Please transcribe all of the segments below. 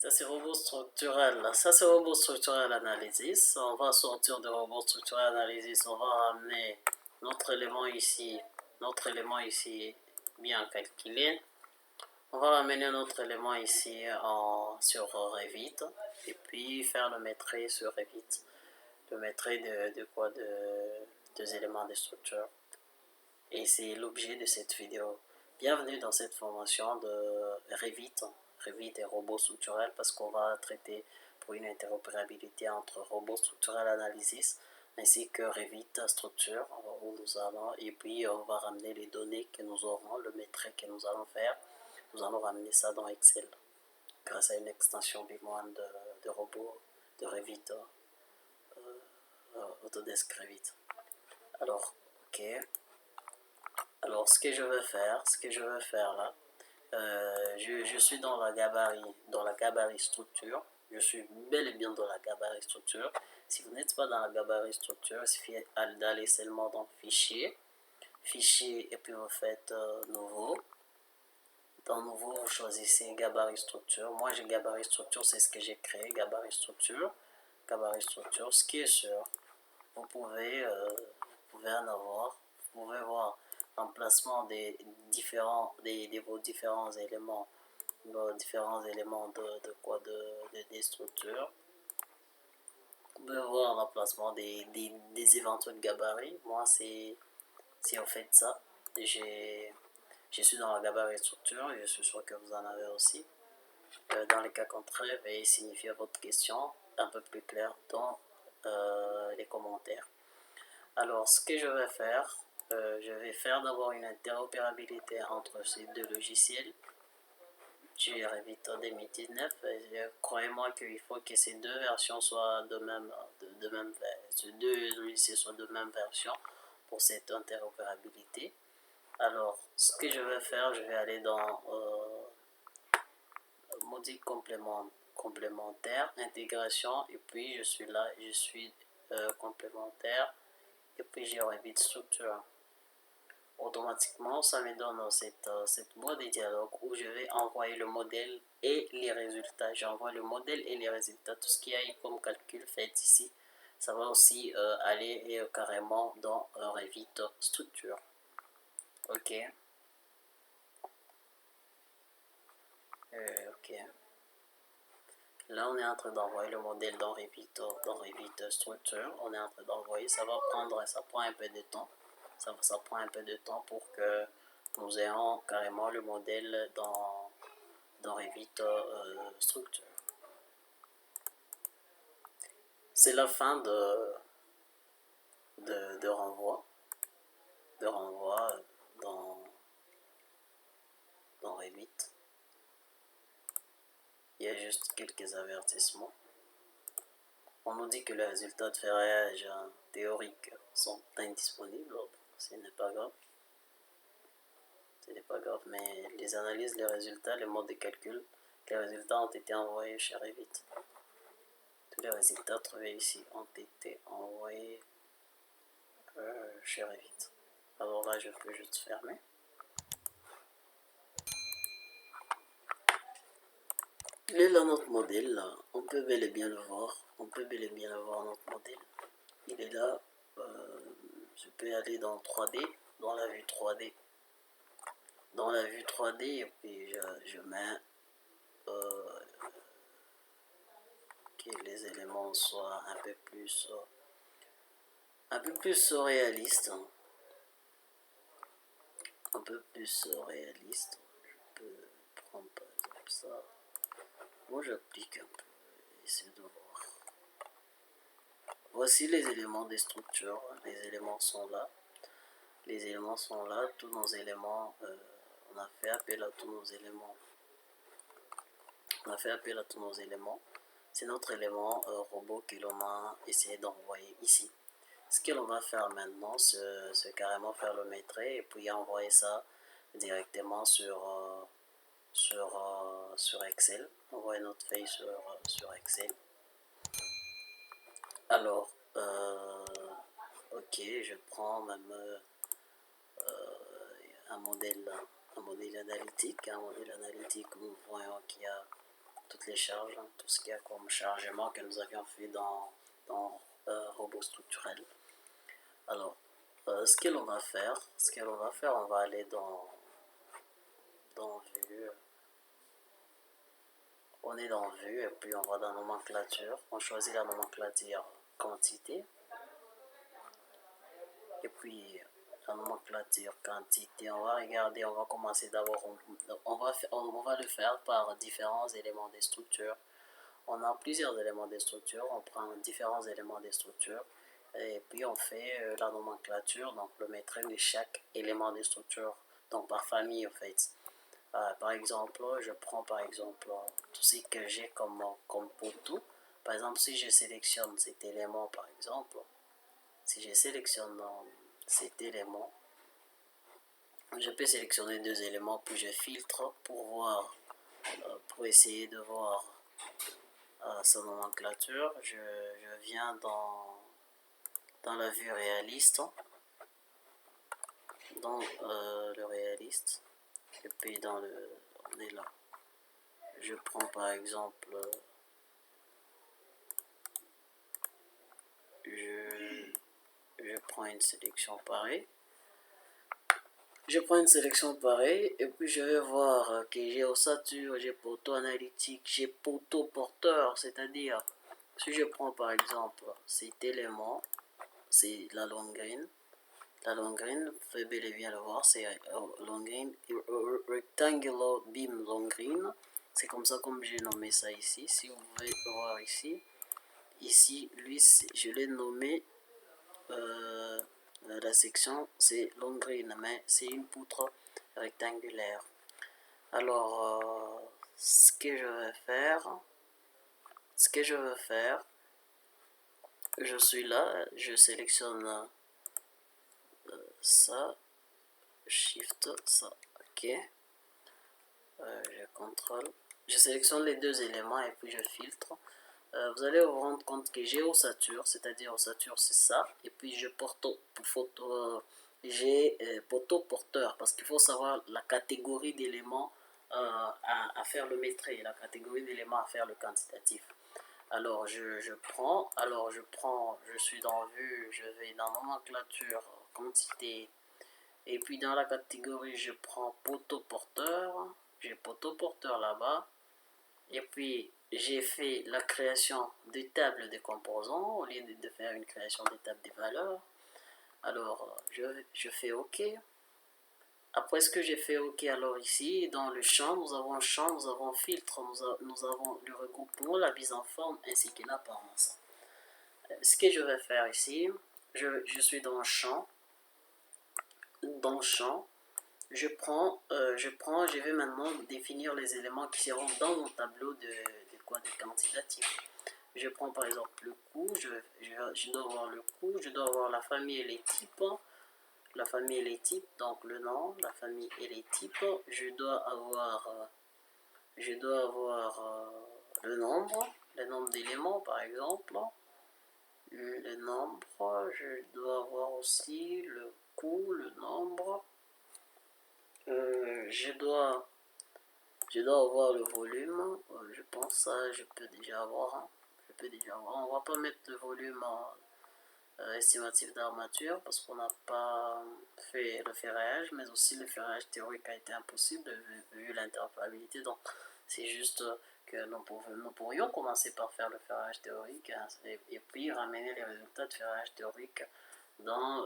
Ça c'est robot structurel. Ça c'est robot structurel analysis. On va sortir de robot structurel analysis. On va ramener notre élément ici. Notre élément ici bien calculé. On va ramener notre élément ici sur Revit. Et puis faire le maîtrise sur Revit. Le maîtrise de quoi de deux éléments de structure. Et c'est l'objet de cette vidéo. Bienvenue dans cette formation de Revit. Revit et robots structurels parce qu'on va traiter pour une interopérabilité entre robots structurels analysis ainsi que Revit structure où nous allons et puis on va ramener les données que nous aurons, le maîtrise que nous allons faire. Nous allons ramener ça dans Excel grâce à une extension BIM1 de robot de Revit, Autodesk Revit. Alors, ok. Alors, ce que je veux faire là, je suis dans la gabarit structure. Je suis bel et bien dans la gabarit structure. Si vous n'êtes pas dans la gabarit structure, il suffit d'aller seulement dans fichier, et puis vous faites nouveau. Dans nouveau, vous choisissez gabarit structure. Moi, j'ai gabarit structure, c'est ce que j'ai créé, gabarit structure. Gabarit structure, ce qui est sûr, vous pouvez en avoir, vous pouvez voir l'emplacement des vos différents éléments, des structures. Vous pouvez voir l'emplacement des éventuels gabarits. Moi, c'est en fait ça. Je suis dans la gabarit structure et je suis sûr que vous en avez aussi. Dans les cas contraires, veuillez signifier votre question un peu plus claire dans les commentaires. Alors, ce que je vais faire d'abord une interopérabilité entre ces deux logiciels. J'ai Revit 2019. Croyez-moi qu'il faut que ces deux versions soient ces deux logiciels soient de même version pour cette interopérabilité. Alors, ce que je vais faire, je vais aller dans module complémentaire, intégration, et puis je suis là, je suis complémentaire, et puis j'ai Revit structure. Automatiquement, ça me donne cette boîte de dialogue où je vais envoyer le modèle et les résultats. J'envoie le modèle et les résultats. Tout ce qu'il y a comme calcul fait ici, ça va aussi aller carrément dans Revit structure. Ok. Ok. Là, on est en train d'envoyer le modèle dans Revit structure. On est en train d'envoyer. Ça prend un peu de temps. Ça prend un peu de temps pour que nous ayons carrément le modèle dans Revit structure. C'est la fin de renvoi. Dans Revit. Il y a juste quelques avertissements. On nous dit que les résultats de ferrage théoriques sont indisponibles. Ce n'est pas grave. Ce n'est pas grave, mais les analyses, les résultats, les modes de calcul, les résultats ont été envoyés chez Revit. Tous les résultats trouvés ici ont été envoyés chez Revit. Alors là, je peux juste fermer. Il est là notre modèle, là. On peut bel et bien le voir. Notre modèle. Il est là. Je peux aller dans 3D, dans la vue 3D. Dans la vue 3D, et puis je mets que les éléments soient un peu plus réalistes. Un peu plus réaliste. Je peux prendre par exemple ça. Moi j'applique un peu. Essayer de voir. Voici les éléments des structures. Les éléments sont là. Tous nos éléments. On a fait appel à tous nos éléments. C'est notre élément robot que l'on a essayé d'envoyer ici. Ce que l'on va faire maintenant, c'est carrément faire le maîtrise et puis envoyer ça directement sur Excel. Envoyer notre feuille sur Excel. Alors, ok, je prends même un modèle analytique. Nous voyons qu'il y a toutes les charges, hein, tout ce qu'il y a comme chargement que nous avions fait dans robot structurel. Alors, ce que l'on va faire, on va aller dans vue. On est dans vue et puis on va dans nomenclature. On choisit la nomenclature quantité. Et puis la nomenclature quantité, on va regarder, on va commencer d'abord, on va le faire par différents éléments des structures. On a plusieurs éléments des structures, on prend différents éléments des structures et puis on fait la nomenclature, donc le maîtrise de chaque élément des structures, donc par famille en fait. Par exemple, je prends par exemple tout ce que j'ai comme poteau. Par exemple, si je sélectionne cet élément par exemple, si je sélectionne cet élément, je peux sélectionner deux éléments puis je filtre pour voir, pour essayer de voir sa nomenclature. Je viens dans la vue réaliste, dans le réaliste, et puis dans le, on est là. Je prends par exemple, je prends une sélection pareille. Je prends une sélection pareille et puis je vais voir que j'ai ossature, j'ai poteau analytique, j'ai poteau porteur, c'est-à-dire si je prends par exemple cet élément, c'est la long green. La long green, vous pouvez bel et bien le voir, c'est long green, rectangular beam long green. C'est comme ça comme j'ai nommé ça ici. Si vous pouvez voir ici, lui, je l'ai nommé la section, c'est long green, mais c'est une poutre rectangulaire. Alors, ce que je vais faire, je suis là, je sélectionne ça, shift, ça, ok, je contrôle, je sélectionne les deux éléments et puis je filtre. Vous allez vous rendre compte que j'ai ossature, c'est-à-dire ossature c'est ça, et puis j'ai poteau porteur, parce qu'il faut savoir la catégorie d'éléments à faire le maîtrise, la catégorie d'éléments à faire le quantitatif. Alors je suis dans vue, je vais dans nomenclature, quantité, et puis dans la catégorie je prends poteau porteur, j'ai poteau porteur là-bas, et puis j'ai fait la création de tables de composants au lieu de faire une création de tables de valeurs. Alors je fais OK. Après ce que j'ai fait OK, alors ici dans le champ, nous avons champ, nous avons filtre, nous avons le regroupement, la mise en forme ainsi que l'apparence. Ce que je vais faire ici, je suis dans champ. Je vais maintenant définir les éléments qui seront dans mon tableau de quantitatif. Je prends par exemple le coût, je dois avoir le coût, je dois avoir la famille et les types. La famille et les types, donc le nom, la famille et les types. Je dois avoir le nombre d'éléments par exemple. Le nombre, je dois avoir aussi le coût, le nombre. Je dois avoir le volume. Je pense ça, je peux déjà avoir. Hein. On va pas mettre le volume estimatif d'armature parce qu'on n'a pas fait le ferrage, mais aussi le ferrage théorique a été impossible vu l'interopérabilité. Donc c'est juste que nous pourrions commencer par faire le ferrage théorique hein, et puis ramener les résultats de ferrage théorique dans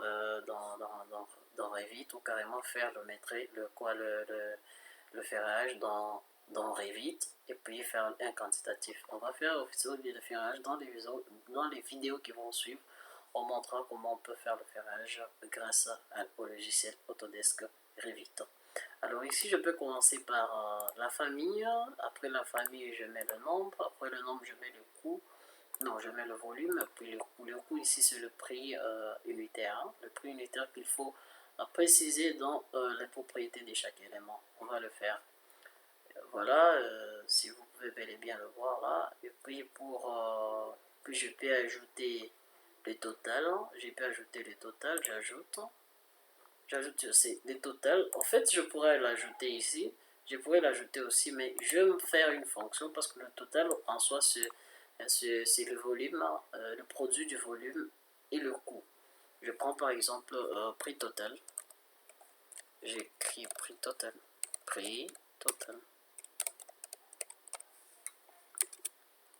Revit ou carrément faire le ferrage dans Revit et puis faire un quantitatif. On va faire officiellement le ferrage dans les vidéos qui vont suivre. On montrera comment on peut faire le ferrage grâce au logiciel Autodesk Revit. Alors ici, je peux commencer par la famille. Après la famille, je mets le nombre. Après le nombre, je mets le coût. Non, je mets le volume. Puis le coût. Le coût ici, c'est le prix unitaire. Hein. Le prix unitaire qu'il faut préciser dans les propriétés de chaque élément. On va le faire. Voilà, si vous pouvez bel et bien le voir là. Et puis puis je peux ajouter les totals. J'ai pu ajouter les totals, j'ajoute aussi les totals. En fait, je pourrais l'ajouter ici, Je pourrais l'ajouter aussi, mais je vais me faire une fonction parce que le total en soi, c'est le volume, le produit du volume et le coût. Je prends par exemple prix total. J'écris prix total. Prix total.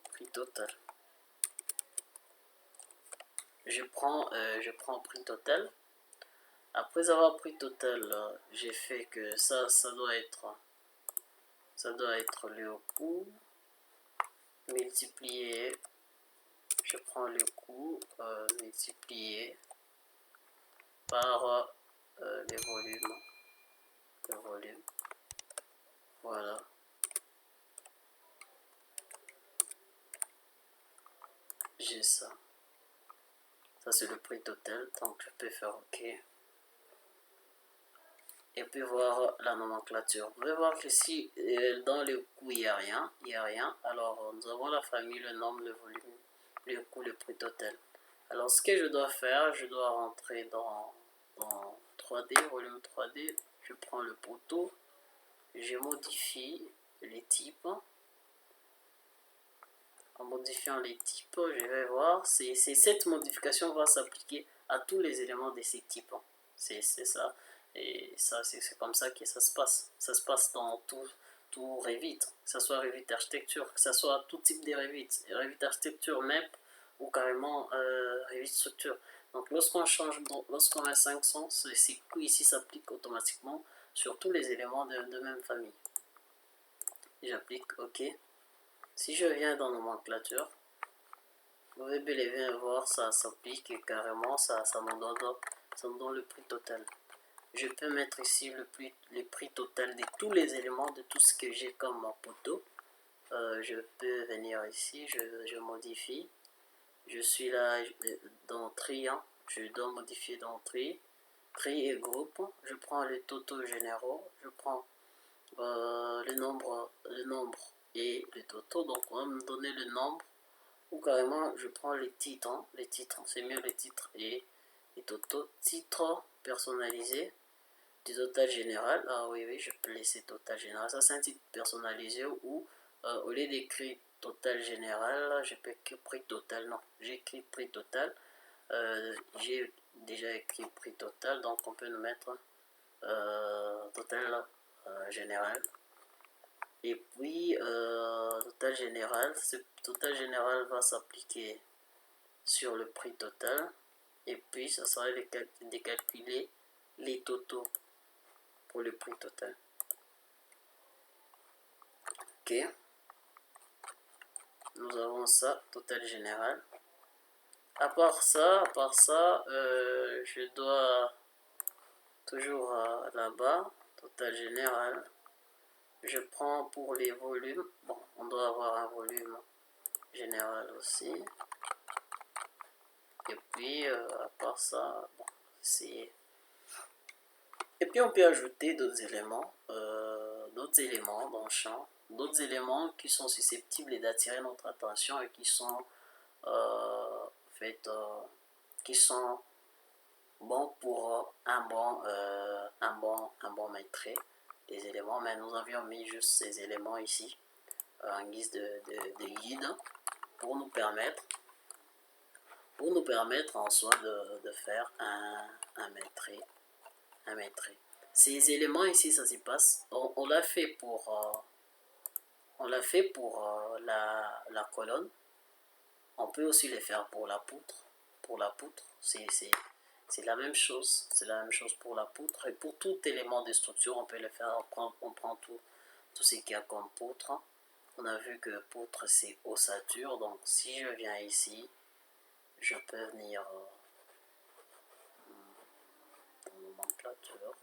Prix total. Je prends prix total. Après avoir pris total, j'ai fait que ça doit être le coût multiplié. Je prends le coût multiplié par les volumes. Le volume. Voilà. J'ai ça. Ça c'est le prix total. Donc je peux faire OK. Et puis voir la nomenclature. Vous pouvez voir que si dans le coût il n'y a rien, alors nous avons la famille, le nombre, le volume, le coût, le prix total. Alors ce que je dois faire, je dois rentrer dans 3D, volume 3D, je prends le poteau, je modifie les types. En modifiant les types, je vais voir, cette modification va s'appliquer à tous les éléments de ces types. C'est ça. Et ça, c'est comme ça que ça se passe. Ça se passe dans tout Revit, que ce soit Revit architecture, que ce soit tout type de Revit, Revit architecture, MEP ou carrément Revit structure. Donc lorsqu'on met 500, ces coûts ici s'appliquent automatiquement sur tous les éléments de même famille. J'applique OK. Si je viens dans nomenclature, vous pouvez bel et bien voir, ça s'applique et carrément ça me donne le prix total. Je peux mettre ici le prix total de tous les éléments, de tout ce que j'ai comme poteau. Je peux venir ici, je modifie. Je suis là dans tri, je dois modifier dans tri. Tri et groupe. Je prends les totaux généraux, je prends le nombre et les totaux. Donc on va me donner le nombre ou carrément je prends les titres. Les titres, c'est mieux les titres et les totaux. Titre personnalisé du total général. Ah oui, je peux laisser total général. Ça, c'est un titre personnalisé où, au lieu d'écrire total général, je peux écrire prix total. Non, j'écris prix total. J'ai déjà écrit prix total, donc on peut nous mettre total général. Et puis, total général, ce total général va s'appliquer sur le prix total. Et puis, ça sera de calculer les totaux pour le prix total. Ok. Nous avons ça, total général. À part ça, je dois toujours là-bas, total général. Je prends pour les volumes. Bon, on doit avoir un volume général aussi. Et puis, à part ça, bon, c'est... Et puis, on peut ajouter d'autres éléments dans le champ. D'autres éléments qui sont susceptibles d'attirer notre attention et qui sont qui sont bons pour un bon maître des éléments. Mais nous avions mis juste ces éléments ici en guise de guide pour nous permettre en soi de faire un maître. Ces éléments ici, ça se passe. On l'a fait pour la colonne. On peut aussi les faire pour la poutre. C'est la même chose. C'est la même chose pour la poutre. Et pour tout élément de structure, on peut le faire. On prend tout ce qu'il y a comme poutre. On a vu que poutre, c'est ossature. Donc, si je viens ici, je peux venir dans nomenclature.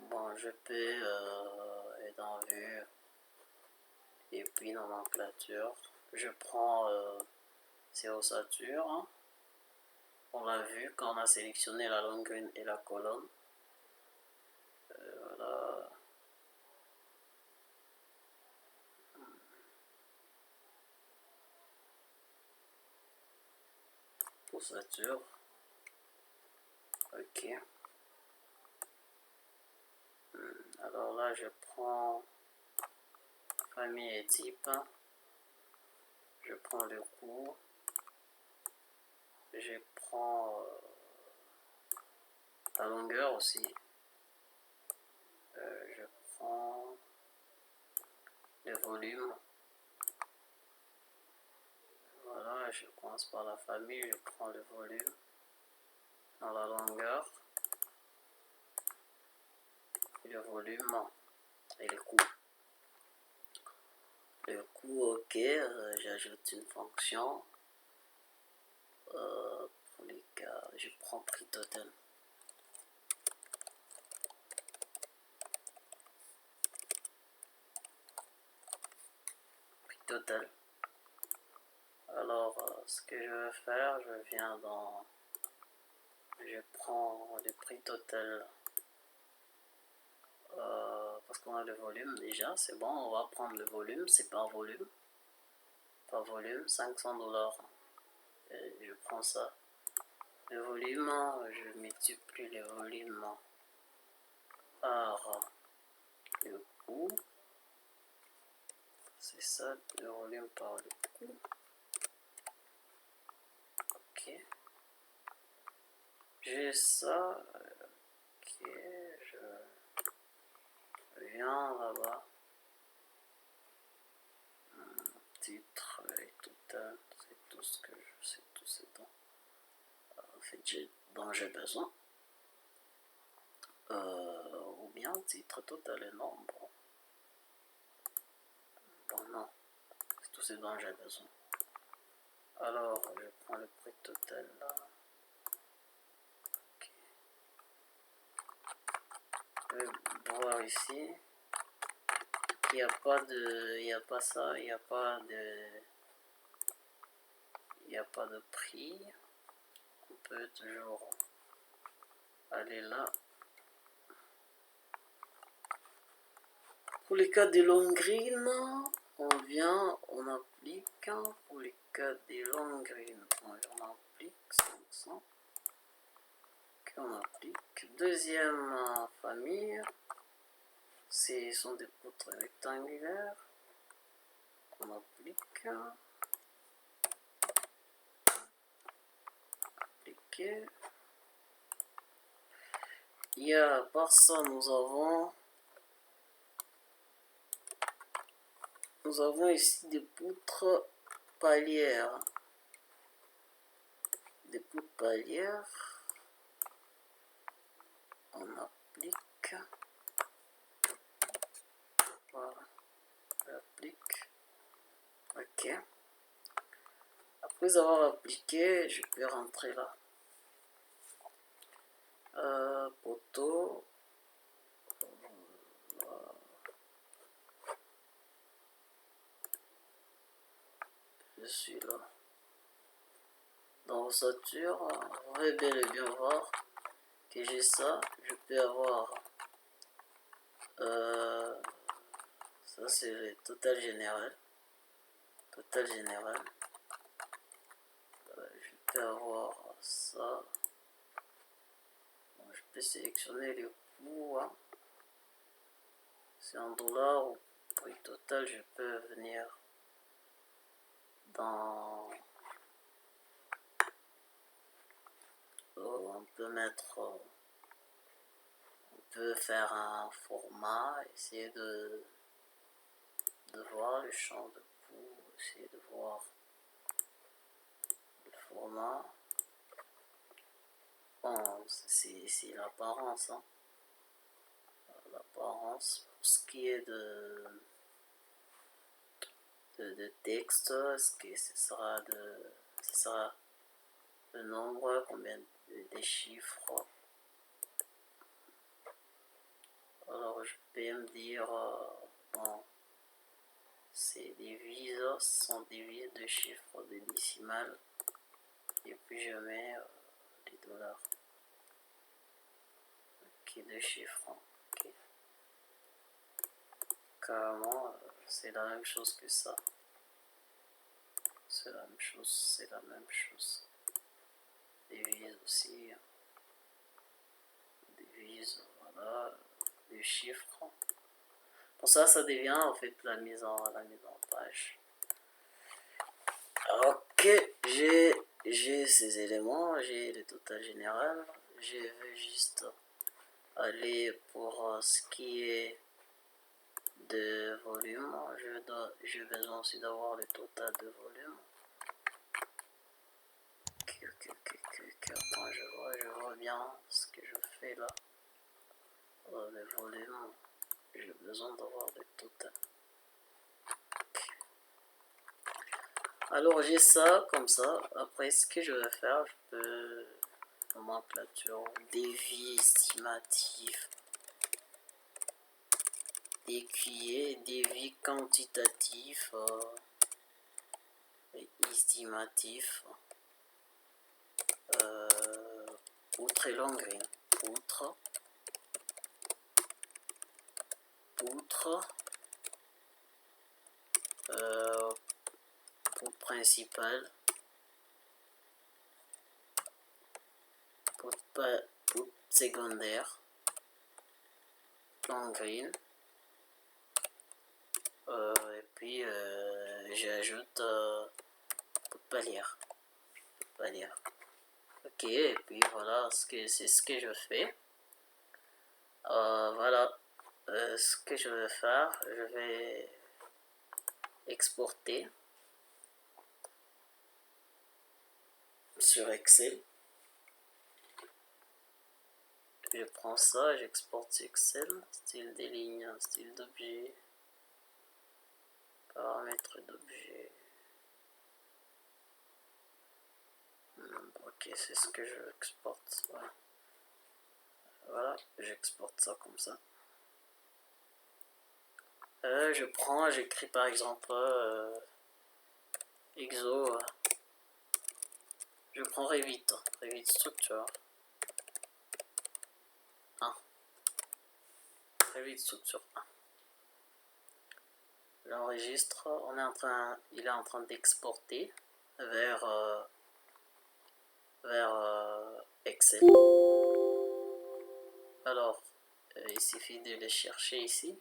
Bon, je peux être en vue et puis nomenclature. Je prends ces ossatures. On l'a vu quand on a sélectionné la longue grille et la colonne. Voilà. Ossature. Ok. Alors là, je prends famille et type. Je prends le coût. Je prends la longueur aussi. Je prends le volume. Voilà, je commence par la famille, je prends le volume dans la longueur, et le volume et le coût. Le coût, ok, j'ajoute une fonction. Pour les cas, je prends prix total. Prix total. Alors, ce que je vais faire, je viens dans... Je prends le prix total. Parce qu'on a le volume déjà, c'est bon, on va prendre le volume, c'est par volume. Par volume, $500. Et je prends ça. Le volume, je multiplie le volume par le coût. C'est ça, le volume par le coût. Ok. J'ai ça. Ok, je viens là-bas. Titre et total, c'est tout ce que je sais, tout ce dont j'ai besoin. Ou bien titre total et nombre. Bon, non, c'est tout ce dont j'ai besoin. Alors, je prends le prix total là. Okay. Je vais voir ici. Il n'y a pas de. Il n'y a pas ça, il n'y a pas de. Il n'y a pas de prix. On peut toujours aller là. Pour les cas de long green, on vient, on applique. Pour les cas de long green, on applique 500. On applique. Deuxième famille, ce sont des poutres rectangulaires. On applique. Appliquer. Il y a, par ça, nous avons ici des poutres palières. Des poutres palières. On applique. Voilà. J'applique. Ok. Après avoir appliqué, je peux rentrer là. Poteau. Je suis là. Dans ossature, on va bel et bien voir que j'ai ça. Je peux avoir ça, c'est le total général. Total général. Je peux avoir ça. Bon, je peux sélectionner le coût. Hein. C'est en dollars ou prix total. Je peux venir dans. On peut mettre. On peut faire un format. Essayer de voir le champ de coût. Essayer de voir le format. Bon, c'est l'apparence. Hein. L'apparence. Pour ce qui est de texte, est-ce que ce sera le nombre, combien de chiffres. Alors je peux me dire, bon, c'est des vises, ce sont des vises de chiffres de décimales, et puis je mets les dollars. Ok, de chiffres. Ok. Carrément, c'est la même chose que ça. C'est la même chose, c'est la même chose. Les vises aussi. du chiffre. Pour ça, ça devient en fait la mise en page. Ok, j'ai ces éléments, j'ai le total général. Je vais juste aller pour ce qui est de volume. J'ai besoin aussi d'avoir le total de volume. Attends, je vois bien ce que je fais là. Le volume, j'ai besoin d'avoir le total. Alors j'ai ça comme ça. Après, ce que je vais faire, je peux nomenclature, dévi estimatif, décuillé, dévi quantitatif, estimatif, poutre et longue, poutre, poutre principal, poutre secondaire, long green, et puis j'ajoute palière. Ok, et puis voilà, c'est ce que je fais. Voilà ce que je vais faire. Je vais exporter sur Excel. Je prends ça, j'exporte sur Excel, style des lignes, style d'objet, paramètres d'objet. Ok, c'est ce que je exporte. Voilà, j'exporte ça comme ça. J'écris par exemple exo. Je prends Revit structure. Revit structure 1. J'enregistre, il est en train d'exporter vers Excel. Alors, il suffit de les chercher ici.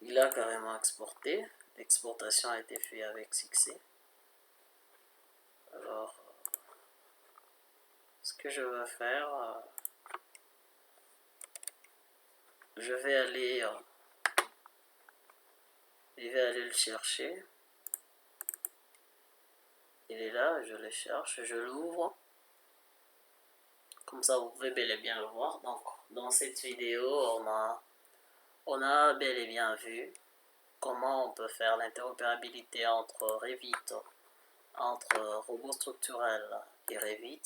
Il a carrément exporté. L'exportation a été faite avec succès. Alors, ce que je vais faire, je vais aller le chercher. Il est là, je le cherche, je l'ouvre. Comme ça, vous pouvez bel et bien le voir. Donc, dans cette vidéo, on a bel et bien vu comment on peut faire l'interopérabilité entre Revit, entre robot structurel et Revit.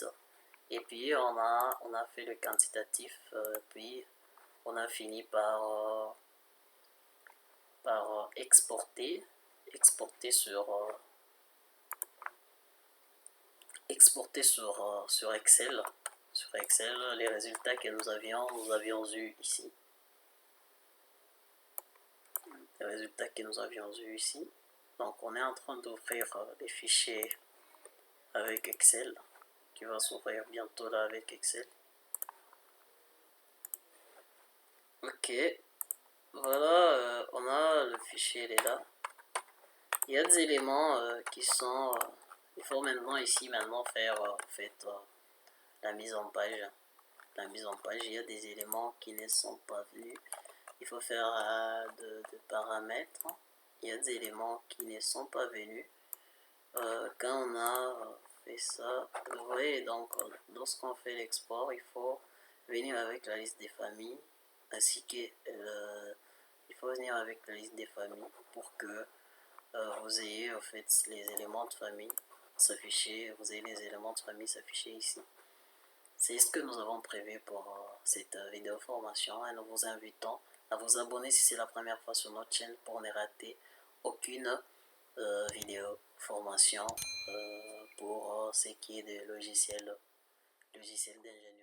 Et puis, on a fait le quantitatif, puis on a fini par exporter sur Excel. Sur Excel, les résultats que nous avions eu ici. Les résultats que nous avions eu ici. Donc, on est en train d'ouvrir les fichiers avec Excel, qui va s'ouvrir bientôt là avec Excel. Ok, voilà, on a le fichier, il est là. Il y a des éléments qui sont... il faut maintenant faire en fait la mise en page. Il y a des éléments qui ne sont pas venus. Il faut faire de paramètres. Il y a des éléments qui ne sont pas venus. Quand on a fait ça, vous voyez, donc lorsqu'on fait l'export, il faut venir avec la liste des familles, ainsi que il faut venir avec la liste des familles pour que vous ayez en fait les éléments de famille s'afficher, vous ayez les éléments de famille s'afficher ici. C'est ce que nous avons prévu pour cette vidéo formation et nous vous invitons à vous abonner si c'est la première fois sur notre chaîne pour ne rater aucune vidéo formation pour ce qui est des logiciels d'ingénierie.